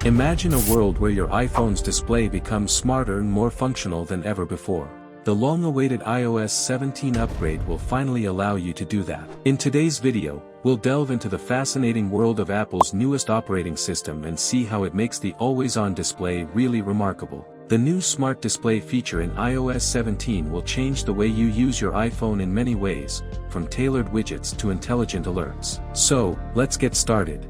Imagine a world where your iPhone's display becomes smarter and more functional than ever before. The long-awaited iOS 17 upgrade will finally allow you to do that. In today's video, we'll delve into the fascinating world of Apple's newest operating system and see how it makes the always-on display really remarkable. The new Smart Display feature in iOS 17 will change the way you use your iPhone in many ways, from tailored widgets to intelligent alerts. So, let's get started.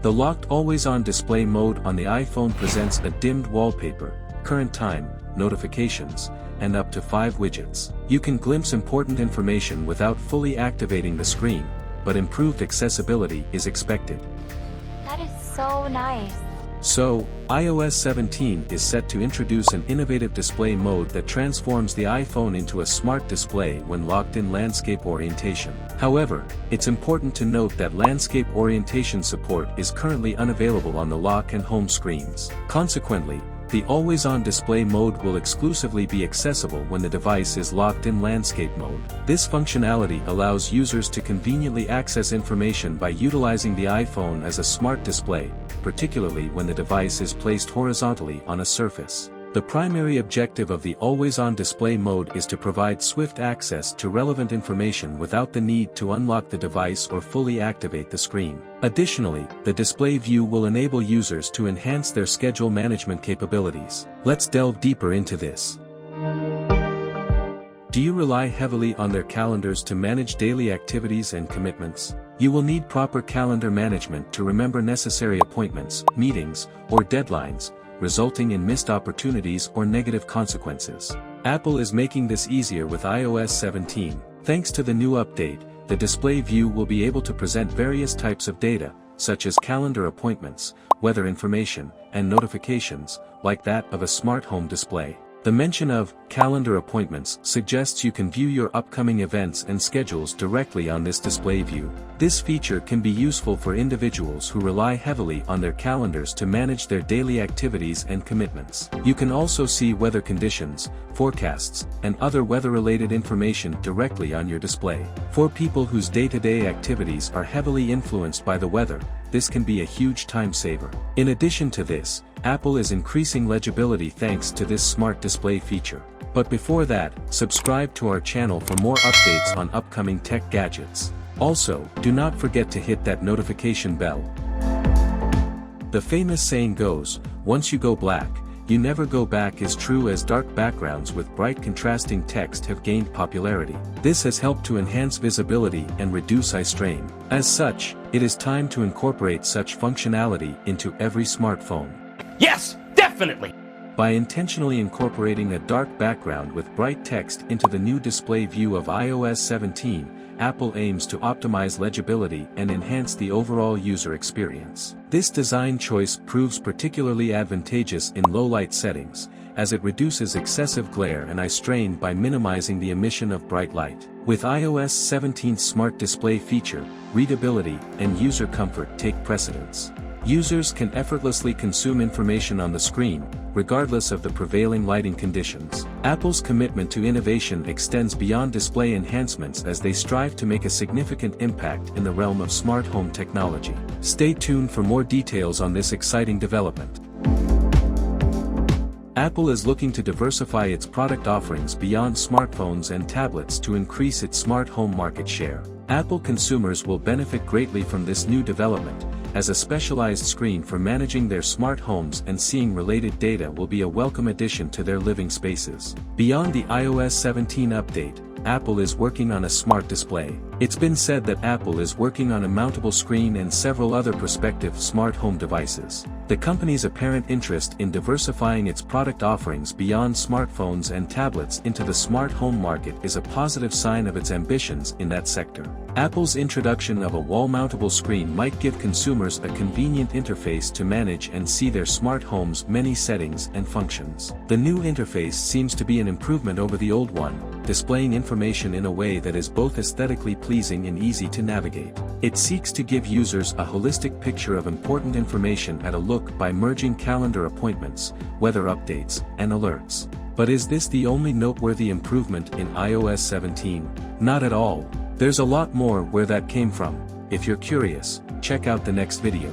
The locked always-on display mode on the iPhone presents a dimmed wallpaper, current time, notifications, and up to 5 widgets. You can glimpse important information without fully activating the screen, but improved accessibility is expected. That is so nice. So, iOS 17 is set to introduce an innovative display mode that transforms the iPhone into a smart display when locked in landscape orientation. However, it's important to note that landscape orientation support is currently unavailable on the lock and home screens. Consequently, the always-on display mode will exclusively be accessible when the device is locked in landscape mode. This functionality allows users to conveniently access information by utilizing the iPhone as a smart display, particularly when the device is placed horizontally on a surface. The primary objective of the always-on display mode is to provide swift access to relevant information without the need to unlock the device or fully activate the screen. Additionally, the display view will enable users to enhance their schedule management capabilities. Let's delve deeper into this. Do you rely heavily on their calendars to manage daily activities and commitments? You will need proper calendar management to remember necessary appointments, meetings, or deadlines, resulting in missed opportunities or negative consequences. Apple is making this easier with iOS 17. Thanks to the new update, the display view will be able to present various types of data, such as calendar appointments, weather information, and notifications, like that of a smart home display. The mention of calendar appointments suggests you can view your upcoming events and schedules directly on this display view. This feature can be useful for individuals who rely heavily on their calendars to manage their daily activities and commitments. You can also see weather conditions, forecasts, and other weather-related information directly on your display. For people whose day-to-day activities are heavily influenced by the weather, this can be a huge time saver. In addition to this, Apple is increasing legibility thanks to this smart display feature. But before that, subscribe to our channel for more updates on upcoming tech gadgets. Also, do not forget to hit that notification bell. The famous saying goes, "Once you go black, you never go back," is true as dark backgrounds with bright contrasting text have gained popularity. This has helped to enhance visibility and reduce eye strain. As such, it is time to incorporate such functionality into every smartphone. Yes, definitely! By intentionally incorporating a dark background with bright text into the new display view of iOS 17, Apple aims to optimize legibility and enhance the overall user experience. This design choice proves particularly advantageous in low-light settings, as it reduces excessive glare and eye strain by minimizing the emission of bright light. With iOS 17's smart display feature, readability and user comfort take precedence. Users can effortlessly consume information on the screen, regardless of the prevailing lighting conditions. Apple's commitment to innovation extends beyond display enhancements as they strive to make a significant impact in the realm of smart home technology. Stay tuned for more details on this exciting development. Apple is looking to diversify its product offerings beyond smartphones and tablets to increase its smart home market share. Apple consumers will benefit greatly from this new development, as a specialized screen for managing their smart homes and seeing related data will be a welcome addition to their living spaces. Beyond the iOS 17 update, Apple is working on a smart display. It's been said that Apple is working on a mountable screen and several other prospective smart home devices. The company's apparent interest in diversifying its product offerings beyond smartphones and tablets into the smart home market is a positive sign of its ambitions in that sector. Apple's introduction of a wall-mountable screen might give consumers a convenient interface to manage and see their smart home's many settings and functions. The new interface seems to be an improvement over the old one, displaying information in a way that is both aesthetically pleasing and easy to navigate. It seeks to give users a holistic picture of important information at a look by merging calendar appointments, weather updates, and alerts. But is this the only noteworthy improvement in iOS 17? Not at all. There's a lot more where that came from. If you're curious, check out the next video.